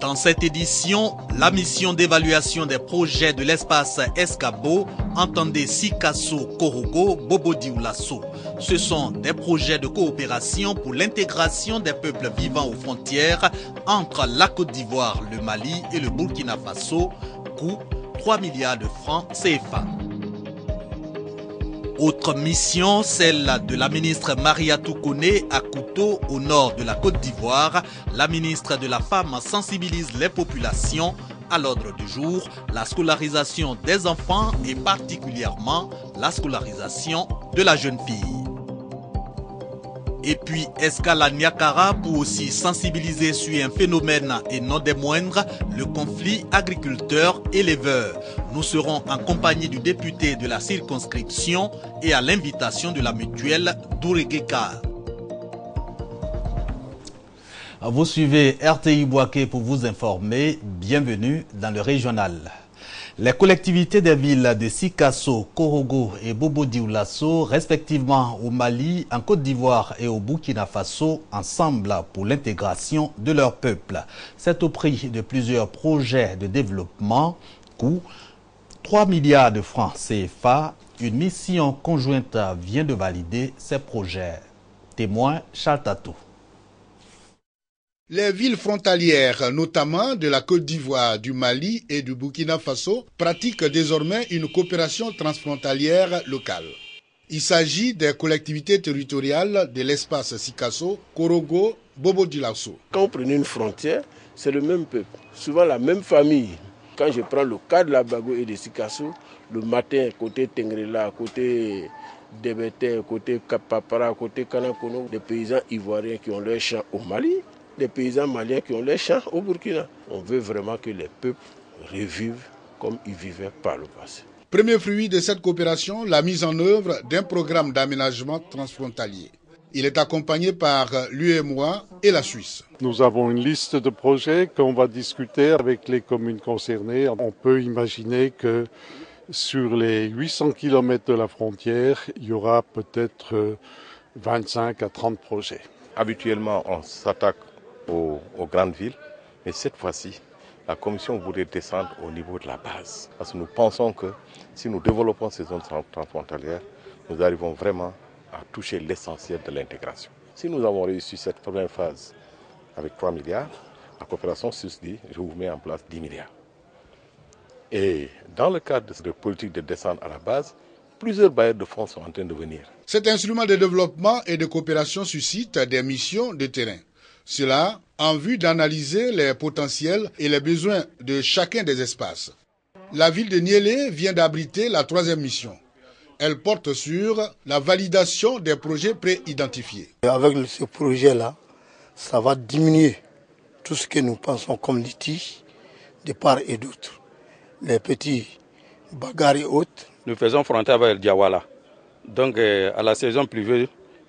Dans cette édition, la mission d'évaluation des projets de l'espace Escabo entendait Sikasso Korogo Bobodioulasso. Ce sont des projets de coopération pour l'intégration des peuples vivant aux frontières entre la Côte d'Ivoire, le Mali et le Burkina Faso, coût 3 milliards de francs CFA. Autre mission, celle de la ministre Mariatou Koné à Kouto, au nord de la Côte d'Ivoire. La ministre de la Femme sensibilise les populations. À l'ordre du jour, la scolarisation des enfants et particulièrement la scolarisation de la jeune fille. Et puis, escale à Niakara pour aussi sensibiliser sur un phénomène et non des moindres, le conflit agriculteur-éleveur. Nous serons en compagnie du député de la circonscription et à l'invitation de la mutuelle d'Ouregeka. Vous suivez RTI Bouaké pour vous informer. Bienvenue dans le régional. Les collectivités des villes de Sikasso, Korogo et Bobodioulasso, respectivement au Mali, en Côte d'Ivoire et au Burkina Faso, ensemble pour l'intégration de leur peuple. C'est au prix de plusieurs projets de développement, coût 3 milliards de francs CFA. Une mission conjointe vient de valider ces projets. Témoin Charles Tatou. Les villes frontalières, notamment de la Côte d'Ivoire, du Mali et du Burkina Faso, pratiquent désormais une coopération transfrontalière locale. Il s'agit des collectivités territoriales de l'espace Sikasso, Korogo, Bobodioulasso. Quand vous prenez une frontière, c'est le même peuple, souvent la même famille. Quand je prends le cas de la Bago et de Sikasso, le matin, côté Tengrela, côté Debete, côté Kapapara, côté Kanakono, des paysans ivoiriens qui ont leur champ au Mali, des paysans maliens qui ont les champs au Burkina. On veut vraiment que les peuples revivent comme ils vivaient par le passé. Premier fruit de cette coopération, la mise en œuvre d'un programme d'aménagement transfrontalier. Il est accompagné par l'UEMOA et la Suisse. Nous avons une liste de projets qu'on va discuter avec les communes concernées. On peut imaginer que sur les 800 km de la frontière, il y aura peut-être 25 à 30 projets. Habituellement, on s'attaque aux grandes villes, mais cette fois-ci, la Commission voudrait descendre au niveau de la base. Parce que nous pensons que si nous développons ces zones transfrontalières, nous arrivons vraiment à toucher l'essentiel de l'intégration. Si nous avons réussi cette première phase avec 3 milliards, la coopération suisse dit, je vous mets en place 10 milliards. Et dans le cadre de politique de descente à la base, plusieurs bailleurs de fonds sont en train de venir. Cet instrument de développement et de coopération suscite des missions de terrain. Cela en vue d'analyser les potentiels et les besoins de chacun des espaces. La ville de Niélé vient d'abriter la 3e mission. Elle porte sur la validation des projets pré-identifiés. Avec ce projet-là, ça va diminuer tout ce que nous pensons comme litige de part et d'autre. Les petits bagarres et autres. Nous faisons frontière avec le Diawala. Donc à la saison pluvieuse,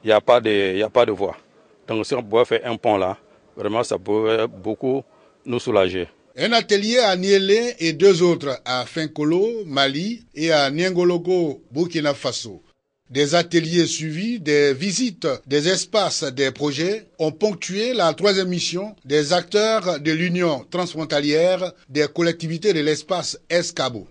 il n'y a pas de voie. Donc si on pouvait faire un pont là, vraiment ça pourrait beaucoup nous soulager. Un atelier à Niélé et 2 autres à Finkolo, Mali et à Niangologo, Burkina Faso. Des ateliers suivis, des visites, des espaces, des projets ont ponctué la 3e mission des acteurs de l'Union transfrontalière des collectivités de l'espace Escabo.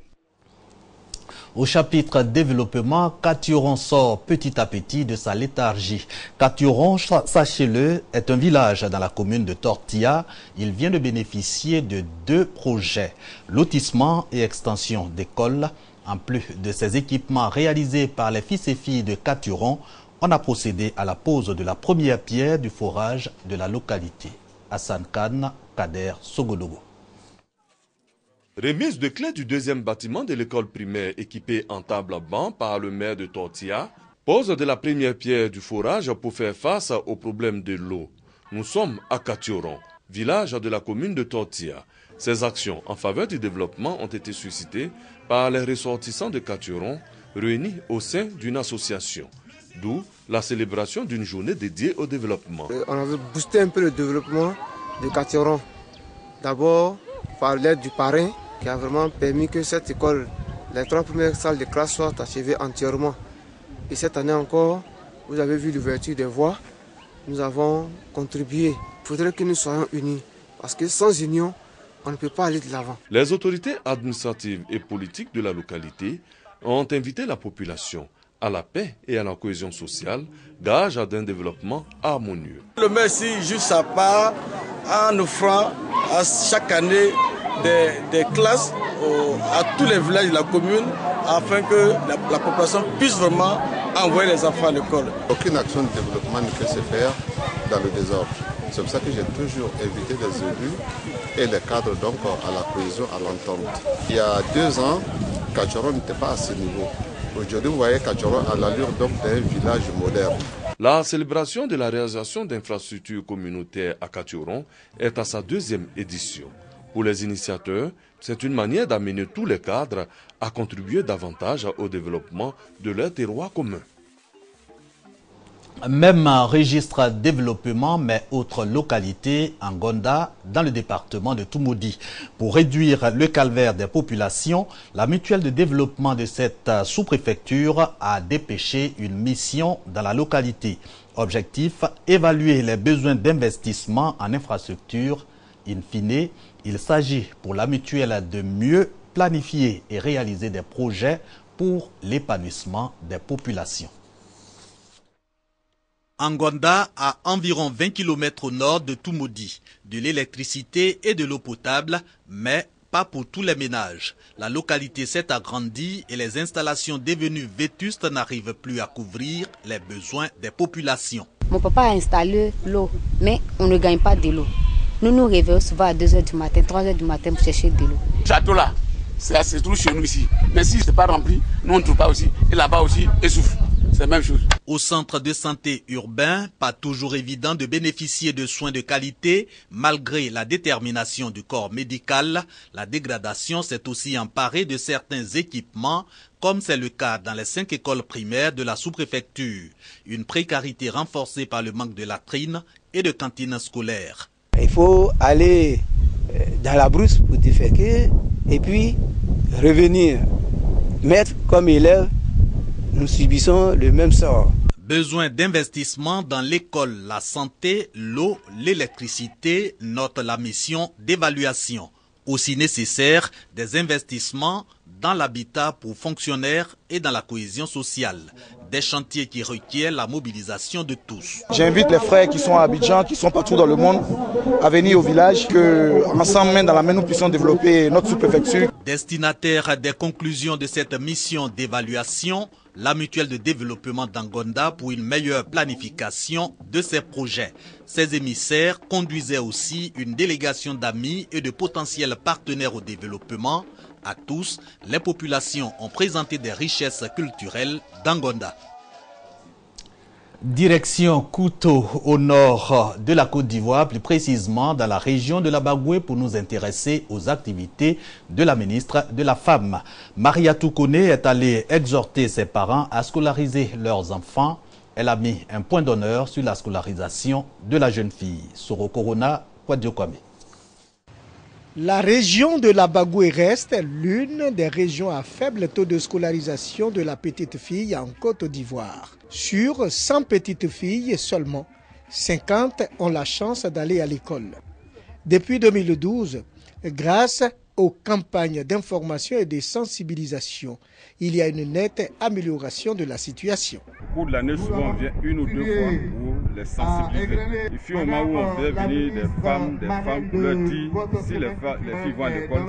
Au chapitre développement, Katuron sort petit à petit de sa léthargie. Katuron, sachez-le, est un village dans la commune de Tortilla. Il vient de bénéficier de 2 projets, lotissement et extension d'écoles. En plus de ces équipements réalisés par les fils et filles de Katuron, on a procédé à la pose de la première pierre du forage de la localité. Hassan Khan, Kader Sogodogo. Remise de clé du 2e bâtiment de l'école primaire équipé en table à banc par le maire de Tortilla. Pose de la première pierre du forage pour faire face au problème de l'eau. Nous sommes à Katuron, village de la commune de Tortilla. Ces actions en faveur du développement ont été suscitées par les ressortissants de Katuron réunis au sein d'une association. D'où la célébration d'une journée dédiée au développement. On avait boosté un peu le développement de Katuron. D'abord par l'aide du parrain qui a vraiment permis que cette école, les 3 premières salles de classe soient achevées entièrement. Et cette année encore, vous avez vu l'ouverture des voies, nous avons contribué. Il faudrait que nous soyons unis parce que sans union, on ne peut pas aller de l'avant. Les autorités administratives et politiques de la localité ont invité la population à la paix et à la cohésion sociale, gage d'un développement harmonieux. Le maire ici joue sa part en offrant à chaque année des classes à tous les villages de la commune afin que la population puisse vraiment envoyer les enfants à l'école. Aucune action de développement ne peut se faire dans le désordre. C'est pour ça que j'ai toujours invité les élus et les cadres donc à la cohésion, à l'entente. Il y a 2 ans, Kachoro n'était pas à ce niveau. Aujourd'hui, vous voyez Kachoro à l'allure d'un village moderne. La célébration de la réalisation d'infrastructures communautaires à Kachoro est à sa 2e édition. Pour les initiateurs, c'est une manière d'amener tous les cadres à contribuer davantage au développement de leur terroir commun. Même registre développement, mais autre localité, en Gonda, dans le département de Toumoudi. Pour réduire le calvaire des populations, la mutuelle de développement de cette sous-préfecture a dépêché une mission dans la localité. Objectif, évaluer les besoins d'investissement en infrastructure. In fine, il s'agit pour la mutuelle de mieux planifier et réaliser des projets pour l'épanouissement des populations. Angonda, à environ 20 km au nord de Toumoudi, de l'électricité et de l'eau potable, mais pas pour tous les ménages. La localité s'est agrandie et les installations devenues vétustes n'arrivent plus à couvrir les besoins des populations. Mon papa a installé l'eau, mais on ne gagne pas de l'eau. Nous nous réveillons souvent à 2 h du matin, 3 h du matin pour chercher de l'eau. Château là, c'est tout chez nous ici. Mais si ce n'est pas rempli, nous on ne trouve pas aussi. Et là-bas aussi, essouffle. C'est la même chose. Au centre de santé urbain, pas toujours évident de bénéficier de soins de qualité malgré la détermination du corps médical. La dégradation s'est aussi emparée de certains équipements, comme c'est le cas dans les 5 écoles primaires de la sous-préfecture. Une précarité renforcée par le manque de latrines et de cantines scolaires. Il faut aller dans la brousse pour déféquer et puis revenir. Maître comme élève, nous subissons le même sort. Besoin d'investissement dans l'école, la santé, l'eau, l'électricité, note la mission d'évaluation. Aussi nécessaire, des investissements dans l'habitat pour fonctionnaires et dans la cohésion sociale. Des chantiers qui requièrent la mobilisation de tous. J'invite les frères qui sont à Abidjan, qui sont partout dans le monde, à venir au village, que ensemble, main dans la main, nous puissions développer notre sous-préfecture. Destinataire des conclusions de cette mission d'évaluation, la mutuelle de développement d'Angonda pour une meilleure planification de ses projets. Ces émissaires conduisaient aussi une délégation d'amis et de potentiels partenaires au développement. À tous, les populations ont présenté des richesses culturelles d'Angonda. Direction Kouto, au nord de la Côte d'Ivoire, plus précisément dans la région de la Bagoué, pour nous intéresser aux activités de la ministre de la Femme. Mariatou Kone est allée exhorter ses parents à scolariser leurs enfants. Elle a mis un point d'honneur sur la scolarisation de la jeune fille. Soro Corona, Kwadiokwame. La région de la Bagoué reste l'une des régions à faible taux de scolarisation de la petite fille en Côte d'Ivoire. Sur 100 petites filles seulement, 50 ont la chance d'aller à l'école. Depuis 2012, grâce aux campagnes d'information et de sensibilisation, il y a une nette amélioration de la situation. Au cours de l'année, souvent on vient 1 ou 2 fois pour les sensibiliser. Il fut au moment où on fait venir des femmes pour leur dire si les filles vont à l'école,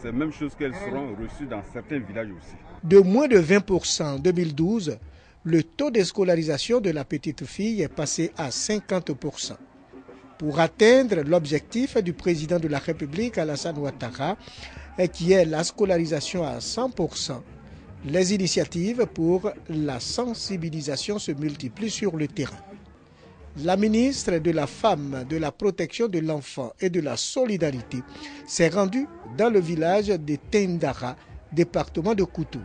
c'est la même chose qu'elles seront reçues dans certains villages aussi. De moins de 20% en 2012, le taux de scolarisation de la petite fille est passé à 50%. Pour atteindre l'objectif du président de la République, Alassane Ouattara, qui est la scolarisation à 100%, les initiatives pour la sensibilisation se multiplient sur le terrain. La ministre de la Femme, de la Protection de l'Enfant et de la Solidarité s'est rendue dans le village de Tendara, département de Koutou.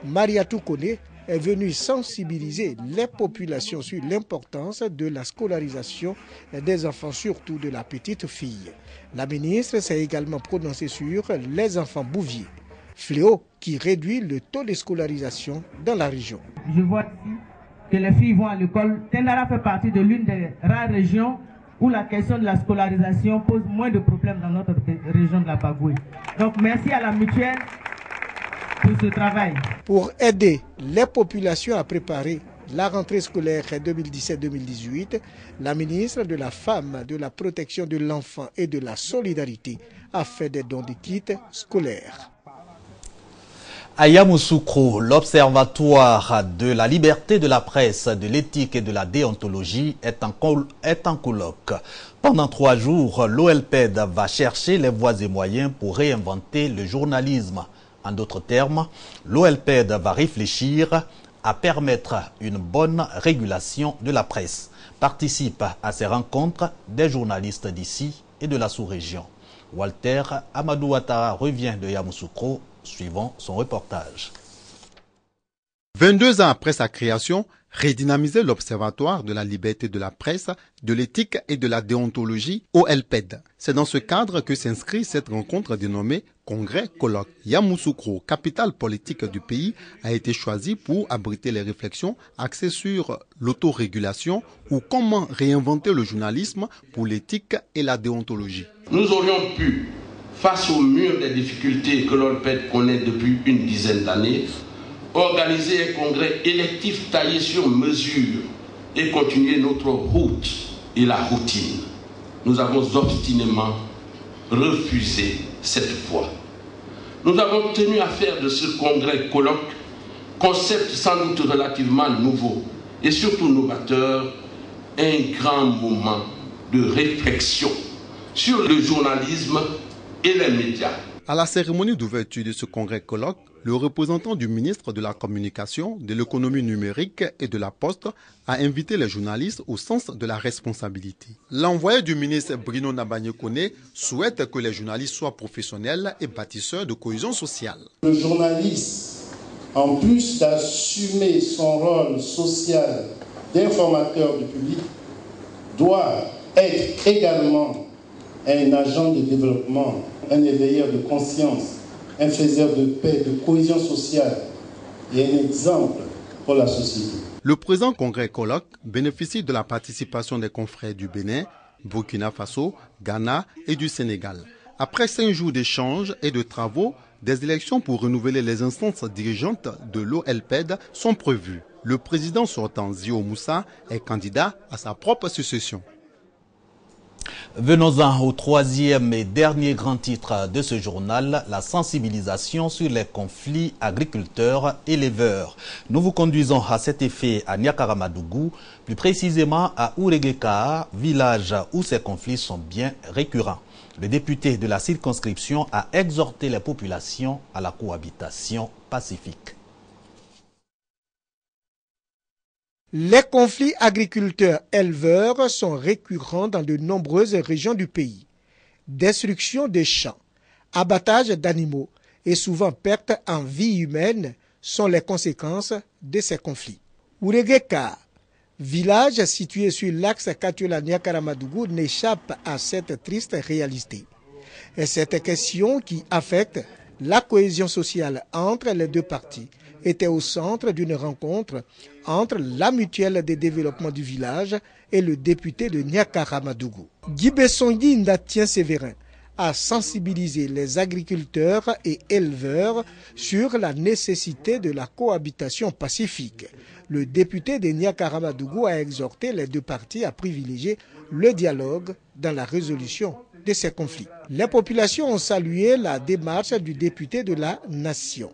Mariatou Kone est venue sensibiliser les populations sur l'importance de la scolarisation des enfants, surtout de la petite fille. La ministre s'est également prononcée sur les enfants bouviers, fléau qui réduit le taux de scolarisation dans la région. Je vois ici que les filles vont à l'école. Tendara fait partie de l'une des rares régions où la question de la scolarisation pose moins de problèmes dans notre région de la Bagoué. Donc merci à la mutuelle pour ce travail. Pour aider les populations à préparer la rentrée scolaire 2017-2018, la ministre de la Femme, de la Protection de l'Enfant et de la Solidarité a fait des dons de kits scolaires. À Yamoussoukro, l'Observatoire de la liberté de la presse, de l'éthique et de la déontologie est en colloque. Pendant 3 jours, l'OLPED va chercher les voies et moyens pour réinventer le journalisme. En d'autres termes, l'OLPED va réfléchir à permettre une bonne régulation de la presse. Participent à ces rencontres des journalistes d'ici et de la sous-région. Walter Amadou Ouattara revient de Yamoussoukro. Suivant son reportage. 22 ans après sa création, redynamiser l'Observatoire de la liberté de la presse, de l'éthique et de la déontologie, OLPED. C'est dans ce cadre que s'inscrit cette rencontre dénommée Congrès Colloque. Yamoussoukro, capitale politique du pays, a été choisi pour abriter les réflexions axées sur l'autorégulation ou comment réinventer le journalisme pour l'éthique et la déontologie. Nous aurions pu, face au mur des difficultés que l'OLPED connaît depuis une dizaine d'années, organiser un congrès électif taillé sur mesure et continuer notre route et la routine. Nous avons obstinément refusé cette voie. Nous avons tenu à faire de ce congrès colloque, concept sans doute relativement nouveau et surtout novateur, un grand moment de réflexion sur le journalisme et les médias. À la cérémonie d'ouverture de ce congrès colloque, le représentant du ministre de la Communication, de l'économie numérique et de la Poste a invité les journalistes au sens de la responsabilité. L'envoyé du ministre Bruno Nabagné-Koné souhaite que les journalistes soient professionnels et bâtisseurs de cohésion sociale. Le journaliste, en plus d'assumer son rôle social d'informateur du public, doit être également un agent de développement, un éveilleur de conscience, un faiseur de paix, de cohésion sociale et un exemple pour la société. Le présent congrès colloque bénéficie de la participation des confrères du Bénin, Burkina Faso, Ghana et du Sénégal. Après 5 jours d'échanges et de travaux, des élections pour renouveler les instances dirigeantes de l'OLPED sont prévues. Le président sortant Zio Moussa est candidat à sa propre succession. Venons-en au 3e et dernier grand titre de ce journal, la sensibilisation sur les conflits agriculteurs-éleveurs. Nous vous conduisons à cet effet à Niakaramadougou, plus précisément à Ouregeka, village où ces conflits sont bien récurrents. Le député de la circonscription a exhorté les populations à la cohabitation pacifique. Les conflits agriculteurs-éleveurs sont récurrents dans de nombreuses régions du pays. Destruction des champs, abattage d'animaux et souvent perte en vie humaine sont les conséquences de ces conflits. Ouregeka, village situé sur l'axe Katiola-Niakaramadougou, n'échappe à cette triste réalité. Et cette question qui affecte la cohésion sociale entre les deux parties était au centre d'une rencontre entre la mutuelle de développement du village et le député de Niakaramadougou. Guy Bessongui Ndatien Sévérin a sensibilisé les agriculteurs et éleveurs sur la nécessité de la cohabitation pacifique. Le député de Niakaramadougou a exhorté les deux parties à privilégier le dialogue dans la résolution de ces conflits. Les populations ont salué la démarche du député de la Nation.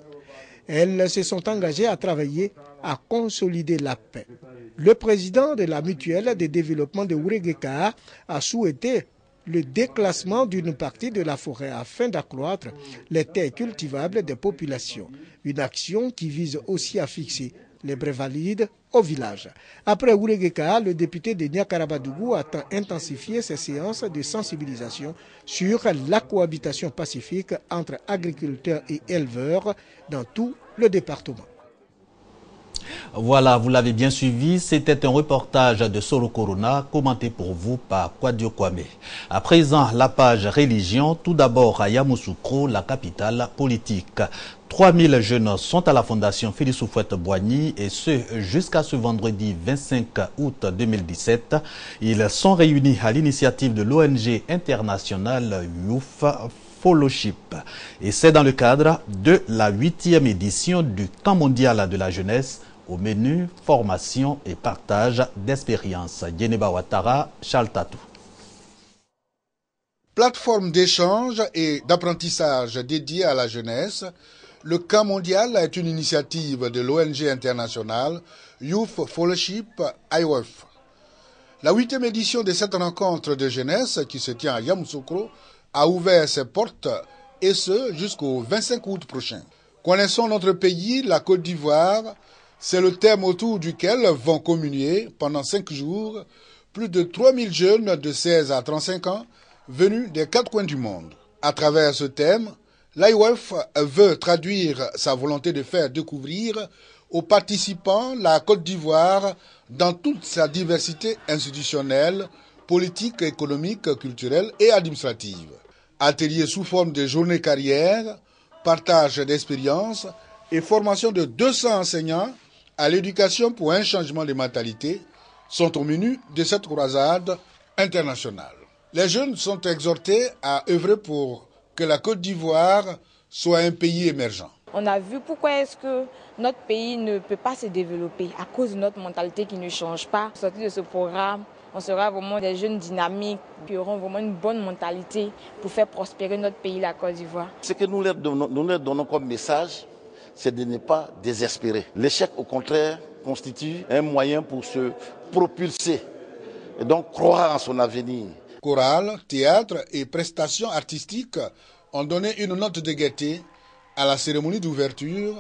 Elles se sont engagées à travailler à consolider la paix. Le président de la mutuelle de développement de Ouregeka a souhaité le déclassement d'une partie de la forêt afin d'accroître les terres cultivables des populations. Une action qui vise aussi à fixer les brèves valides au village. Après Ouregeka, le député de Niakaramadougou a intensifié ses séances de sensibilisation sur la cohabitation pacifique entre agriculteurs et éleveurs dans tout le département. Voilà, vous l'avez bien suivi, c'était un reportage de Soro Corona, commenté pour vous par Kwadio Kwame. À présent, la page religion, tout d'abord à Yamoussoukro, la capitale politique. 3000 jeunes sont à la fondation Félix Houphouët-Boigny et ce jusqu'à ce vendredi 25 août 2017. Ils sont réunis à l'initiative de l'ONG internationale Youth Fellowship. Et c'est dans le cadre de la 8e édition du Camp mondial de la jeunesse. Au menu, formation et partage d'expériences. Yeneba Ouattara, Charles Tatou. Plateforme d'échange et d'apprentissage dédiée à la jeunesse, le Camp mondial est une initiative de l'ONG internationale Youth Fellowship IWF. La 8e édition de cette rencontre de jeunesse qui se tient à Yamoussoukro a ouvert ses portes et ce jusqu'au 25 août prochain. Connaissons notre pays, la Côte d'Ivoire. C'est le thème autour duquel vont communier pendant 5 jours plus de 3000 jeunes de 16 à 35 ans venus des 4 coins du monde. À travers ce thème, l'IWF veut traduire sa volonté de faire découvrir aux participants la Côte d'Ivoire dans toute sa diversité institutionnelle, politique, économique, culturelle et administrative. Ateliers sous forme de journées carrières, partage d'expériences et formation de 200 enseignants à l'éducation pour un changement de mentalité sont au menu de cette croisade internationale. Les jeunes sont exhortés à œuvrer pour que la Côte d'Ivoire soit un pays émergent. On a vu pourquoi est-ce que notre pays ne peut pas se développer à cause de notre mentalité qui ne change pas. Sorti de ce programme, on sera vraiment des jeunes dynamiques qui auront vraiment une bonne mentalité pour faire prospérer notre pays, la Côte d'Ivoire. Ce que nous leur donnons comme message, c'est de ne pas désespérer. L'échec, au contraire, constitue un moyen pour se propulser et donc croire en son avenir. Chorale, théâtre et prestations artistiques ont donné une note de gaieté à la cérémonie d'ouverture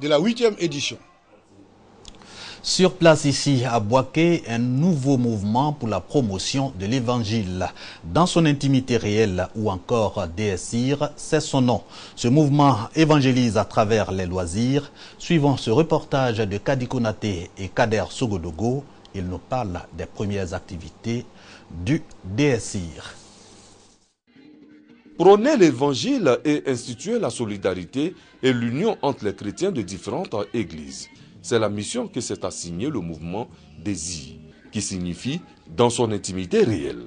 de la 8e édition. Sur place ici à Boaké, un nouveau mouvement pour la promotion de l'évangile. Dans son intimité réelle ou encore DSIR, c'est son nom. Ce mouvement évangélise à travers les loisirs. Suivant ce reportage de Kadi Konaté et Kader Sogodogo, il nous parle des premières activités du DSIR. Prôner l'évangile et instituer la solidarité et l'union entre les chrétiens de différentes églises. C'est la mission que s'est assignée le mouvement DESIR, qui signifie dans son intimité réelle.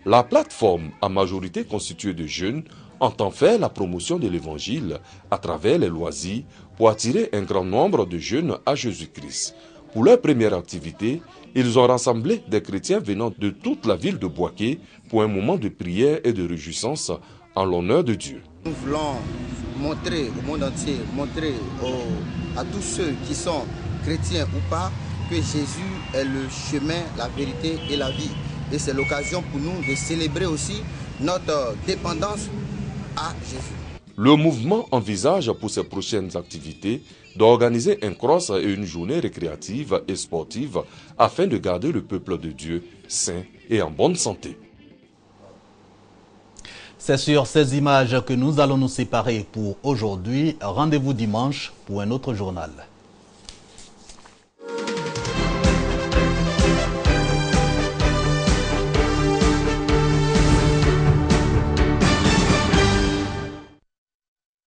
La plateforme, à majorité constituée de jeunes, entend faire la promotion de l'évangile à travers les loisirs pour attirer un grand nombre de jeunes à Jésus-Christ. Pour leur première activité, ils ont rassemblé des chrétiens venant de toute la ville de Boaké pour un moment de prière et de réjouissance en l'honneur de Dieu. Nous voulons montrer au monde entier, montrer à tous ceux qui sont chrétiens ou pas, que Jésus est le chemin, la vérité et la vie. Et c'est l'occasion pour nous de célébrer aussi notre dépendance à Jésus. Le mouvement envisage pour ses prochaines activités d'organiser un cross et une journée récréative et sportive afin de garder le peuple de Dieu sain et en bonne santé. C'est sur ces images que nous allons nous séparer pour aujourd'hui. Rendez-vous dimanche pour un autre journal.